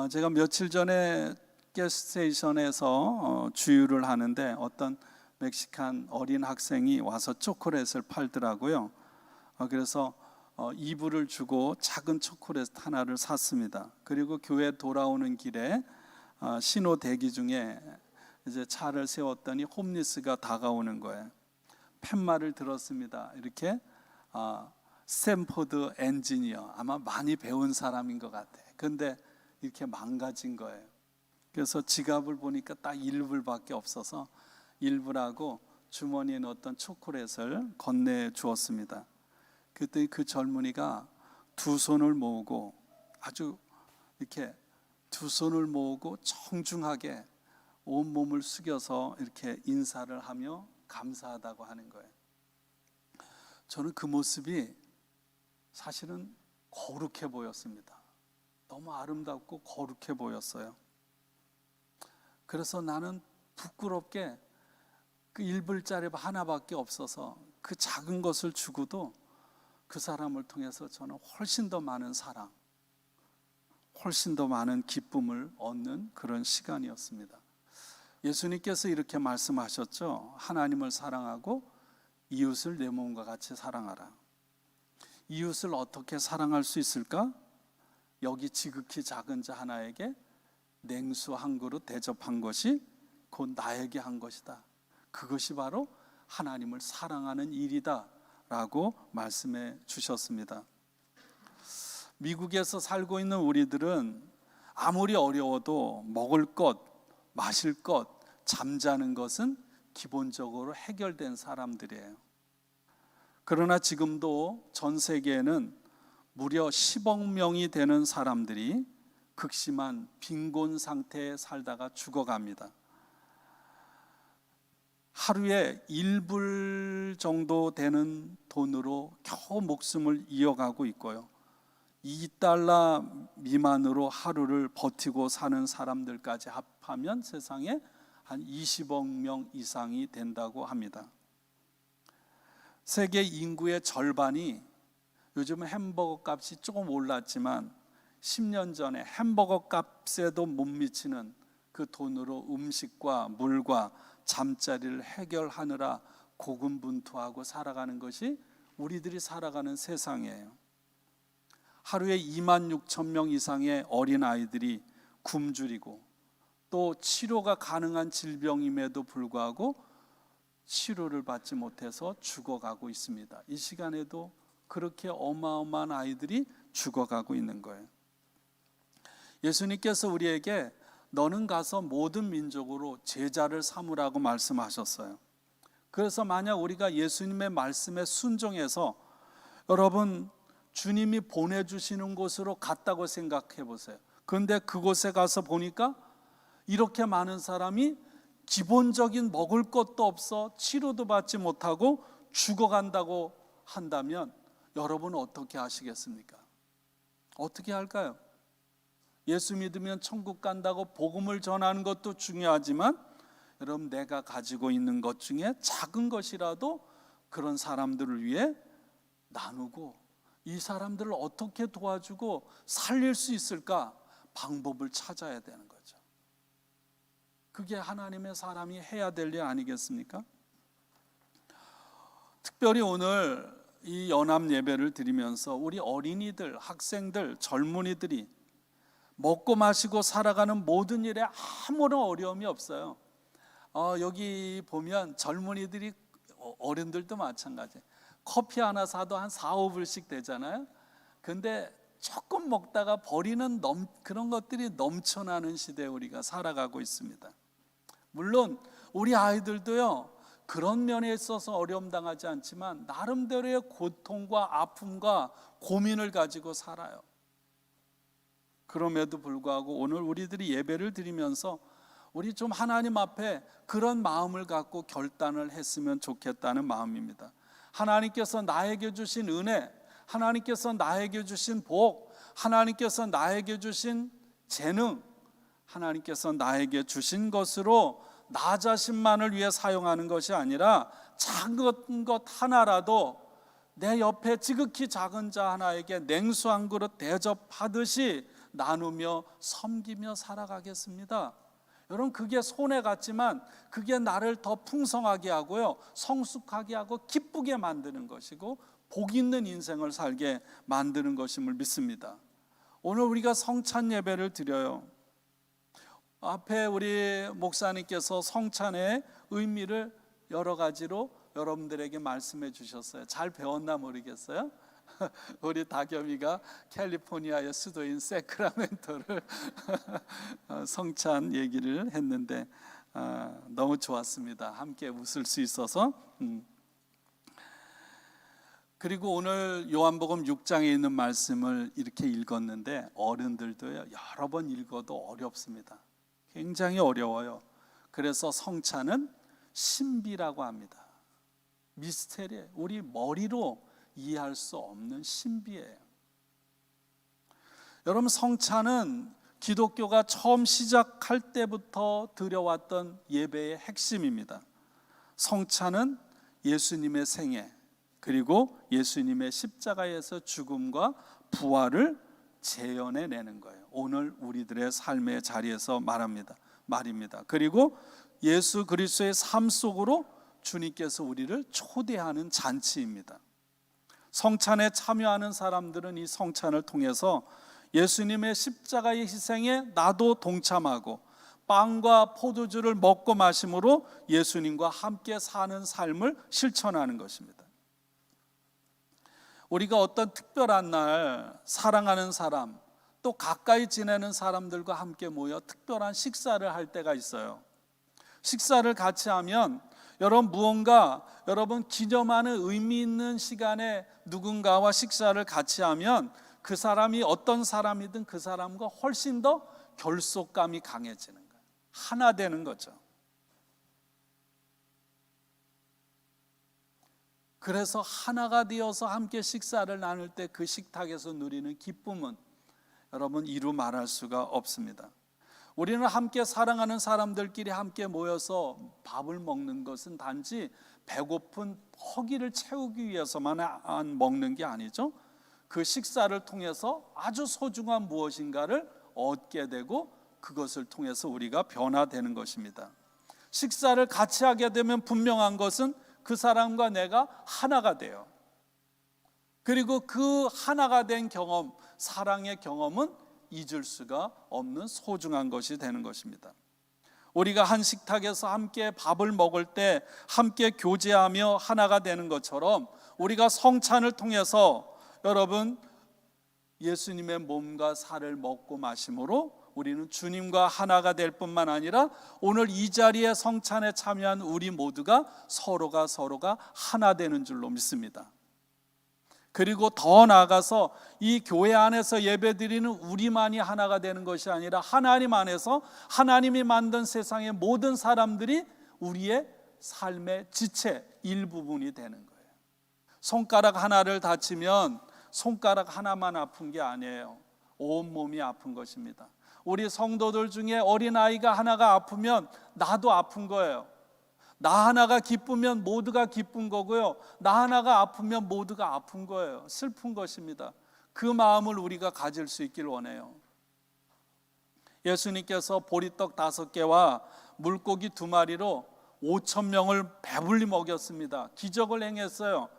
제가 며칠 전에 가스스테이션에서 주유를 하는데 어떤 멕시칸 어린 학생이 와서 초콜릿을 팔더라고요. 그래서 이불을 주고 작은 초콜릿 하나를 샀습니다. 그리고 교회 돌아오는 길에 신호 대기 중에 이제 차를 세웠더니 홈리스가 다가오는 거예요. 팻말을 들었습니다. 이렇게 스탠포드 엔지니어, 아마 많이 배운 사람인 것 같아. 근데 이렇게 망가진 거예요. 그래서 지갑을 보니까 딱 1불밖에 없어서 1불하고 주머니에 넣었던 초콜릿을 건네 주었습니다. 그때 그 젊은이가 두 손을 모으고 아주 이렇게 두 손을 모으고 정중하게 온몸을 숙여서 이렇게 인사를 하며 감사하다고 하는 거예요. 저는 그 모습이 사실은 거룩해 보였습니다. 너무 아름답고 거룩해 보였어요. 그래서 나는 부끄럽게 그 1불짜리 하나밖에 없어서 그 작은 것을 주고도 그 사람을 통해서 저는 훨씬 더 많은 사랑, 훨씬 더 많은 기쁨을 얻는 그런 시간이었습니다. 예수님께서 이렇게 말씀하셨죠. 하나님을 사랑하고 이웃을 내 몸과 같이 사랑하라. 이웃을 어떻게 사랑할 수 있을까? 여기 지극히 작은 자 하나에게 냉수 한 그릇 대접한 것이 곧 나에게 한 것이다. 그것이 바로 하나님을 사랑하는 일이다 라고 말씀해 주셨습니다. 미국에서 살고 있는 우리들은 아무리 어려워도 먹을 것, 마실 것, 잠자는 것은 기본적으로 해결된 사람들이에요. 그러나 지금도 전 세계에는 무려 10억 명이 되는 사람들이 극심한 빈곤 상태에 살다가 죽어갑니다. 하루에 1불 정도 되는 돈으로 겨우 목숨을 이어가고 있고요. 2달러 미만으로 하루를 버티고 사는 사람들까지 합하면 세상에 한 20억 명 이상이 된다고 합니다. 세계 인구의 절반이 요즘은 햄버거 값이 조금 올랐지만 10년 전에 햄버거 값에도 못 미치는 그 돈으로 음식과 물과 잠자리를 해결하느라 고군분투하고 살아가는 것이 우리들이 살아가는 세상이에요. 하루에 2만 6천 명 이상의 어린아이들이 굶주리고 또 치료가 가능한 질병임에도 불구하고 치료를 받지 못해서 죽어가고 있습니다. 이 시간에도 그렇게 어마어마한 아이들이 죽어가고 있는 거예요. 예수님께서 우리에게 너는 가서 모든 민족으로 제자를 삼으라고 말씀하셨어요. 그래서 만약 우리가 예수님의 말씀에 순종해서 여러분 주님이 보내주시는 곳으로 갔다고 생각해 보세요. 그런데 그곳에 가서 보니까 이렇게 많은 사람이 기본적인 먹을 것도 없어 치료도 받지 못하고 죽어간다고 한다면 여러분은 어떻게 하시겠습니까? 어떻게 할까요? 예수 믿으면 천국 간다고 복음을 전하는 것도 중요하지만 여러분 내가 가지고 있는 것 중에 작은 것이라도 그런 사람들을 위해 나누고 이 사람들을 어떻게 도와주고 살릴 수 있을까 방법을 찾아야 되는 거죠. 그게 하나님의 사람이 해야 될 일 아니겠습니까? 특별히 오늘 이 연합 예배를 드리면서 우리 어린이들, 학생들, 젊은이들이 먹고 마시고 살아가는 모든 일에 아무런 어려움이 없어요. 여기 보면 젊은이들이, 어른들도 마찬가지예요. 커피 하나 사도 한 4, 5불씩 되잖아요. 근데 조금 먹다가 버리는 그런 것들이 넘쳐나는 시대에 우리가 살아가고 있습니다. 물론 우리 아이들도요 그런 면에 있어서 어려움 당하지 않지만 나름대로의 고통과 아픔과 고민을 가지고 살아요. 그럼에도 불구하고 오늘 우리들이 예배를 드리면서 우리 좀 하나님 앞에 그런 마음을 갖고 결단을 했으면 좋겠다는 마음입니다. 하나님께서 나에게 주신 은혜, 하나님께서 나에게 주신 복, 하나님께서 나에게 주신 재능, 하나님께서 나에게 주신 것으로 나 자신만을 위해 사용하는 것이 아니라 작은 것 하나라도 내 옆에 지극히 작은 자 하나에게 냉수 한 그릇 대접하듯이 나누며 섬기며 살아가겠습니다. 여러분, 그게 손해 같지만 그게 나를 더 풍성하게 하고요, 성숙하게 하고 기쁘게 만드는 것이고 복 있는 인생을 살게 만드는 것임을 믿습니다. 오늘 우리가 성찬 예배를 드려요. 앞에 우리 목사님께서 성찬의 의미를 여러 가지로 여러분들에게 말씀해 주셨어요. 잘 배웠나 모르겠어요. 우리 다겸이가 캘리포니아의 수도인 세크라멘토를 성찬 얘기를 했는데 너무 좋았습니다. 함께 웃을 수 있어서. 그리고 오늘 요한복음 6장에 있는 말씀을 이렇게 읽었는데 어른들도요, 여러 번 읽어도 어렵습니다. 굉장히 어려워요. 그래서 성찬은 신비라고 합니다. 미스테리예요. 우리 머리로 이해할 수 없는 신비예요. 여러분, 성찬은 기독교가 처음 시작할 때부터 드려왔던 예배의 핵심입니다. 성찬은 예수님의 생애, 그리고 예수님의 십자가에서 죽음과 부활을 재현해내는 거예요. 오늘 우리들의 삶의 자리에서 말입니다. 그리고 예수 그리스도의 삶 속으로 주님께서 우리를 초대하는 잔치입니다. 성찬에 참여하는 사람들은 이 성찬을 통해서 예수님의 십자가의 희생에 나도 동참하고 빵과 포도주를 먹고 마심으로 예수님과 함께 사는 삶을 실천하는 것입니다. 우리가 어떤 특별한 날 사랑하는 사람, 또 가까이 지내는 사람들과 함께 모여 특별한 식사를 할 때가 있어요. 식사를 같이 하면 여러분 기념하는 의미 있는 시간에 누군가와 식사를 같이 하면 그 사람이 어떤 사람이든 그 사람과 훨씬 더 결속감이 강해지는 거예요. 하나 되는 거죠. 그래서 하나가 되어서 함께 식사를 나눌 때 그 식탁에서 누리는 기쁨은 여러분 이루 말할 수가 없습니다. 우리는 함께 사랑하는 사람들끼리 함께 모여서 밥을 먹는 것은 단지 배고픈 허기를 채우기 위해서만 먹는 게 아니죠. 그 식사를 통해서 아주 소중한 무엇인가를 얻게 되고 그것을 통해서 우리가 변화되는 것입니다. 식사를 같이 하게 되면 분명한 것은 그 사람과 내가 하나가 돼요. 그리고 그 하나가 된 경험, 사랑의 경험은 잊을 수가 없는 소중한 것이 되는 것입니다. 우리가 한 식탁에서 함께 밥을 먹을 때 함께 교제하며 하나가 되는 것처럼 우리가 성찬을 통해서 여러분 예수님의 몸과 살을 먹고 마심으로 우리는 주님과 하나가 될 뿐만 아니라 오늘 이 자리에 성찬에 참여한 우리 모두가 서로가 하나 되는 줄로 믿습니다. 그리고 더 나아가서 이 교회 안에서 예배드리는 우리만이 하나가 되는 것이 아니라 하나님 안에서 하나님이 만든 세상의 모든 사람들이 우리의 삶의 지체 일부분이 되는 거예요. 손가락 하나를 다치면 손가락 하나만 아픈 게 아니에요. 온몸이 아픈 것입니다. 우리 성도들 중에 어린아이가 하나가 아프면 나도 아픈 거예요. 나 하나가 기쁘면 모두가 기쁜 거고요, 나 하나가 아프면 모두가 아픈 거예요. 슬픈 것입니다. 그 마음을 우리가 가질 수 있길 원해요. 예수님께서 보리떡 5개와 물고기 2마리로 5,000명을 배불리 먹였습니다. 기적을 행했어요.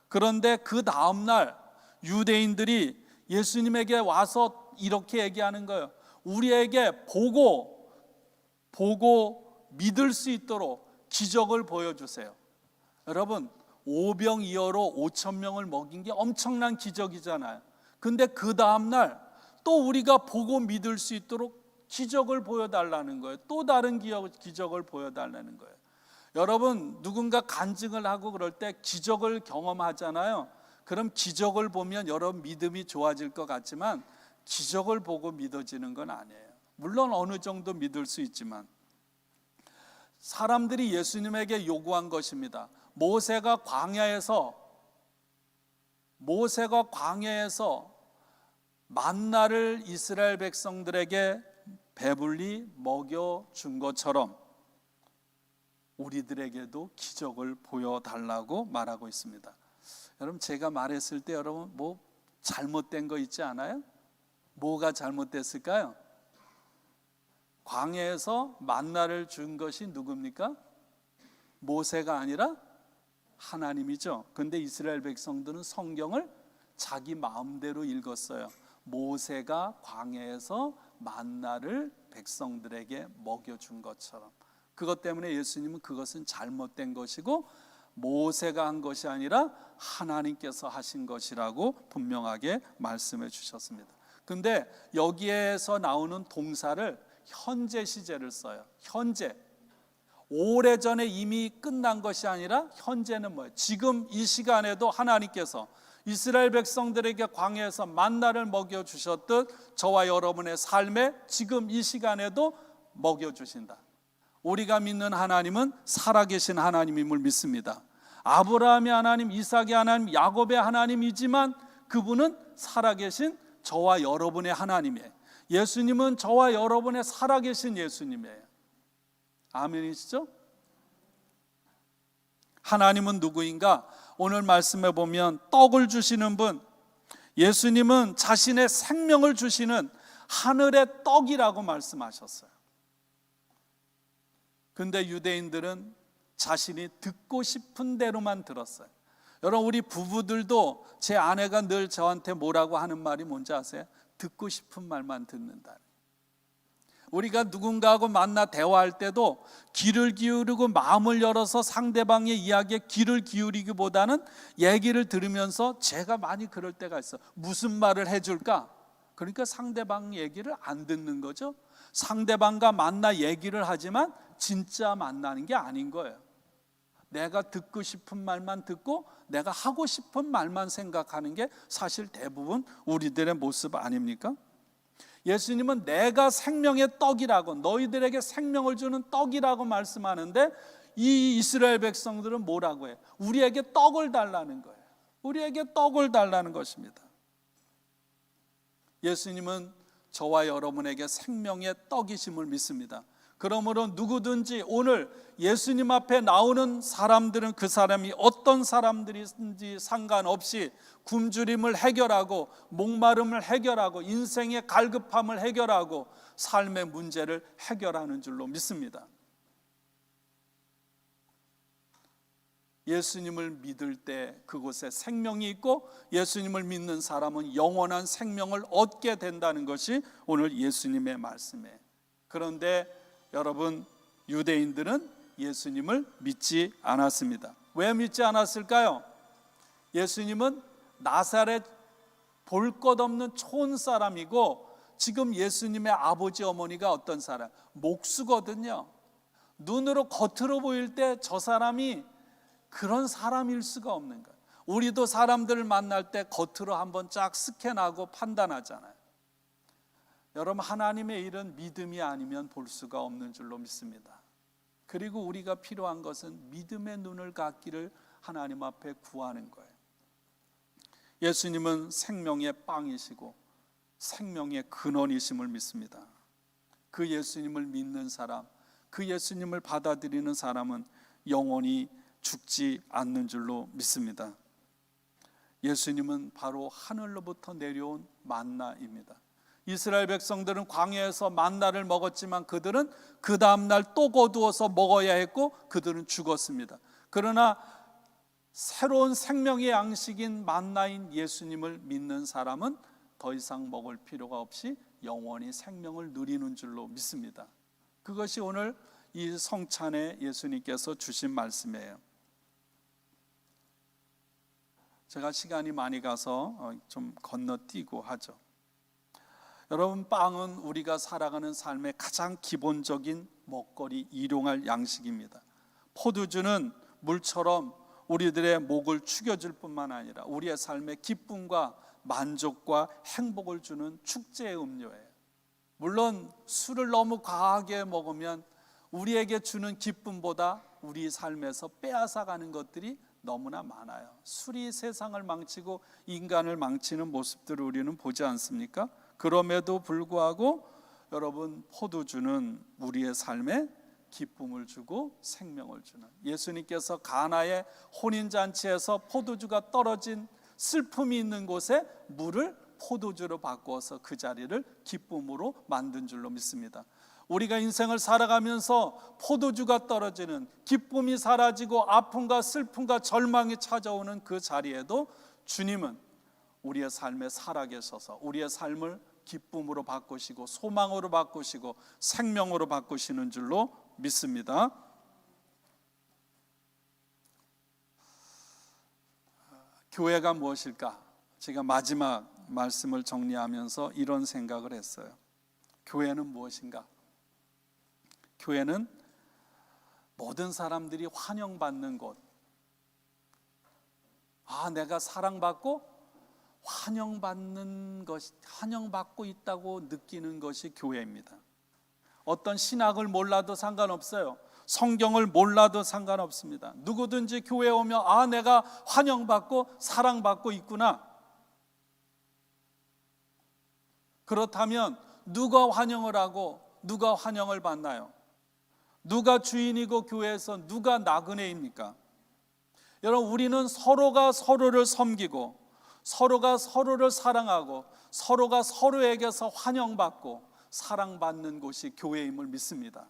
그런데 그 다음날 유대인들이 예수님에게 와서 이렇게 얘기하는 거예요. 우리에게 보고 믿을 수 있도록 기적을 보여주세요. 여러분, 오병이어로 5,000명을 먹인 게 엄청난 기적이잖아요. 근데 그 다음날 또 우리가 보고 믿을 수 있도록 기적을 보여달라는 거예요. 또 다른 기적을 보여달라는 거예요. 여러분, 누군가 간증을 하고 그럴 때 기적을 경험하잖아요. 그럼 기적을 보면 여러분 믿음이 좋아질 것 같지만 기적을 보고 믿어지는 건 아니에요. 물론 어느 정도 믿을 수 있지만 사람들이 예수님에게 요구한 것입니다. 모세가 광야에서 만나를 이스라엘 백성들에게 배불리 먹여준 것처럼 우리들에게도 기적을 보여달라고 말하고 있습니다. 여러분, 제가 말했을 때 여러분 뭐 잘못된 거 있지 않아요? 뭐가 잘못됐을까요? 광야에서 만나를 준 것이 누굽니까? 모세가 아니라 하나님이죠. 근데 이스라엘 백성들은 성경을 자기 마음대로 읽었어요. 모세가 광야에서 만나를 백성들에게 먹여준 것처럼. 그것 때문에 예수님은 그것은 잘못된 것이고 모세가 한 것이 아니라 하나님께서 하신 것이라고 분명하게 말씀해 주셨습니다. 근데 여기에서 나오는 동사를 현재 시제를 써요. 현재. 오래전에 이미 끝난 것이 아니라 현재는 뭐예요? 지금 이 시간에도 하나님께서 이스라엘 백성들에게 광야에서 만나를 먹여주셨듯 저와 여러분의 삶에 지금 이 시간에도 먹여주신다. 우리가 믿는 하나님은 살아계신 하나님임을 믿습니다. 아브라함의 하나님, 이삭의 하나님, 야곱의 하나님이지만 그분은 살아계신 저와 여러분의 하나님이에요. 예수님은 저와 여러분의 살아계신 예수님이에요. 아멘이시죠? 하나님은 누구인가? 오늘 말씀에 보면 떡을 주시는 분, 예수님은 자신의 생명을 주시는 하늘의 떡이라고 말씀하셨어요. 근데 유대인들은 자신이 듣고 싶은 대로만 들었어요. 여러분, 우리 부부들도 제 아내가 늘 저한테 뭐라고 하는 말이 뭔지 아세요? 듣고 싶은 말만 듣는다. 우리가 누군가하고 만나 대화할 때도 귀를 기울이고 마음을 열어서 상대방의 이야기에 귀를 기울이기보다는 얘기를 들으면서 제가 많이 그럴 때가 있어요. 무슨 말을 해줄까? 그러니까 상대방 얘기를 안 듣는 거죠. 상대방과 만나 얘기를 하지만 진짜 만나는 게 아닌 거예요. 내가 듣고 싶은 말만 듣고 내가 하고 싶은 말만 생각하는 게 사실 대부분 우리들의 모습 아닙니까? 예수님은 내가 생명의 떡이라고, 너희들에게 생명을 주는 떡이라고 말씀하는데 이 이스라엘 백성들은 뭐라고 해요? 우리에게 떡을 달라는 거예요. 우리에게 떡을 달라는 것입니다. 예수님은 저와 여러분에게 생명의 떡이심을 믿습니다. 그러므로 누구든지 오늘 예수님 앞에 나오는 사람들은 그 사람이 어떤 사람들인지 상관없이 굶주림을 해결하고 목마름을 해결하고 인생의 갈급함을 해결하고 삶의 문제를 해결하는 줄로 믿습니다. 예수님을 믿을 때 그곳에 생명이 있고 예수님을 믿는 사람은 영원한 생명을 얻게 된다는 것이 오늘 예수님의 말씀이에요. 그런데 여러분, 유대인들은 예수님을 믿지 않았습니다. 왜 믿지 않았을까요? 예수님은 나사렛 볼 것 없는 촌 사람이고 지금 예수님의 아버지 어머니가 어떤 사람? 목수거든요. 눈으로 겉으로 보일 때 저 사람이 그런 사람일 수가 없는 거예요. 우리도 사람들을 만날 때 겉으로 한번 쫙 스캔하고 판단하잖아요. 여러분, 하나님의 일은 믿음이 아니면 볼 수가 없는 줄로 믿습니다. 그리고 우리가 필요한 것은 믿음의 눈을 갖기를 하나님 앞에 구하는 거예요. 예수님은 생명의 빵이시고 생명의 근원이심을 믿습니다. 그 예수님을 믿는 사람, 그 예수님을 받아들이는 사람은 영원히 죽지 않는 줄로 믿습니다. 예수님은 바로 하늘로부터 내려온 만나입니다. 이스라엘 백성들은 광야에서 만나를 먹었지만 그들은 그 다음날 또 거두어서 먹어야 했고 그들은 죽었습니다. 그러나 새로운 생명의 양식인 만나인 예수님을 믿는 사람은 더 이상 먹을 필요가 없이 영원히 생명을 누리는 줄로 믿습니다. 그것이 오늘 이 성찬에 예수님께서 주신 말씀이에요. 제가 시간이 많이 가서 좀 건너뛰고 하죠. 여러분, 빵은 우리가 살아가는 삶의 가장 기본적인 먹거리, 일용할 양식입니다. 포도주는 물처럼 우리들의 목을 축여줄 뿐만 아니라 우리의 삶에 기쁨과 만족과 행복을 주는 축제의 음료예요. 물론 술을 너무 과하게 먹으면 우리에게 주는 기쁨보다 우리 삶에서 빼앗아가는 것들이 너무나 많아요. 술이 세상을 망치고 인간을 망치는 모습들을 우리는 보지 않습니까? 그럼에도 불구하고 여러분, 포도주는 우리의 삶에 기쁨을 주고 생명을 주는, 예수님께서 가나의 혼인잔치에서 포도주가 떨어진 슬픔이 있는 곳에 물을 포도주로 바꾸어서 그 자리를 기쁨으로 만든 줄로 믿습니다. 우리가 인생을 살아가면서 포도주가 떨어지는, 기쁨이 사라지고 아픔과 슬픔과 절망이 찾아오는 그 자리에도 주님은 우리의 삶에 살아계셔서 우리의 삶을 기쁨으로 바꾸시고 소망으로 바꾸시고 생명으로 바꾸시는 줄로 믿습니다. 교회가 무엇일까? 제가 마지막 말씀을 정리하면서 이런 생각을 했어요. 교회는 무엇인가? 교회는 모든 사람들이 환영받는 곳. 내가 사랑받고 환영받고 있다고 느끼는 것이 교회입니다. 어떤 신학을 몰라도 상관없어요. 성경을 몰라도 상관없습니다. 누구든지 교회에 오면 내가 환영받고 사랑받고 있구나. 그렇다면 누가 환영을 하고 누가 환영을 받나요? 누가 주인이고 교회에서 누가 나그네입니까? 여러분, 우리는 서로가 서로를 섬기고 서로가 서로를 사랑하고 서로가 서로에게서 환영받고 사랑받는 곳이 교회임을 믿습니다.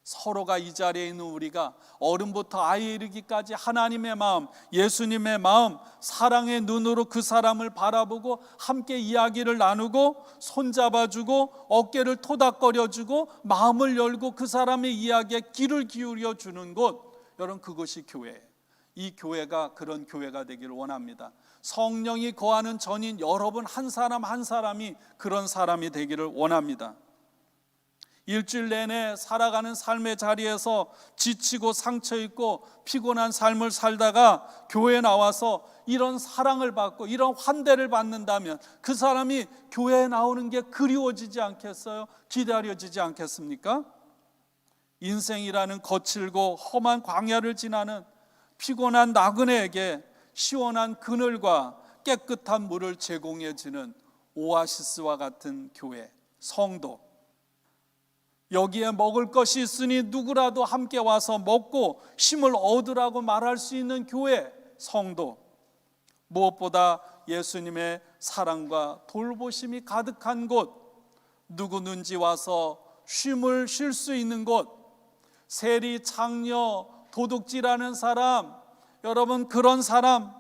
서로가 이 자리에 있는 우리가 어른부터 아이에 이르기까지 하나님의 마음, 예수님의 마음, 사랑의 눈으로 그 사람을 바라보고 함께 이야기를 나누고 손잡아주고 어깨를 토닥거려주고 마음을 열고 그 사람의 이야기에 귀를 기울여 주는 곳, 여러분, 그것이 교회예요. 이 교회가 그런 교회가 되기를 원합니다. 성령이 거하는 전인 여러분 한 사람 한 사람이 그런 사람이 되기를 원합니다. 일주일 내내 살아가는 삶의 자리에서 지치고 상처 있고 피곤한 삶을 살다가 교회에 나와서 이런 사랑을 받고 이런 환대를 받는다면 그 사람이 교회에 나오는 게 그리워지지 않겠어요? 기다려지지 않겠습니까? 인생이라는 거칠고 험한 광야를 지나는 피곤한 나그네에게 시원한 그늘과 깨끗한 물을 제공해 주는 오아시스와 같은 교회, 성도, 여기에 먹을 것이 있으니 누구라도 함께 와서 먹고 힘을 얻으라고 말할 수 있는 교회, 성도, 무엇보다 예수님의 사랑과 돌보심이 가득한 곳, 누구든지 와서 쉼을 쉴 수 있는 곳, 세리, 장녀, 도둑질하는 사람, 여러분, 그런 사람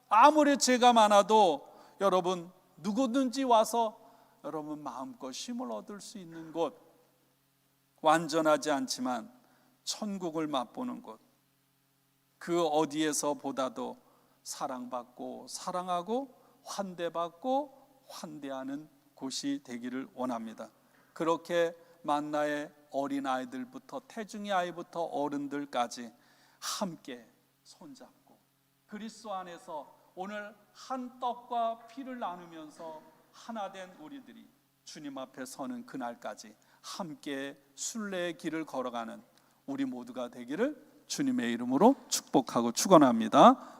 아무리 죄가 많아도 여러분 누구든지 와서 여러분 마음껏 쉼을 얻을 수 있는 곳, 완전하지 않지만 천국을 맛보는 곳, 그 어디에서 보다도 사랑받고 사랑하고 환대받고 환대하는 곳이 되기를 원합니다. 그렇게 만나의 어린아이들부터 태중의 아이부터 어른들까지 함께 손잡고 그리스도 안에서 오늘 한 떡과 피를 나누면서 하나 된 우리들이 주님 앞에 서는 그날까지 함께 순례의 길을 걸어가는 우리 모두가 되기를 주님의 이름으로 축복하고 축원합니다.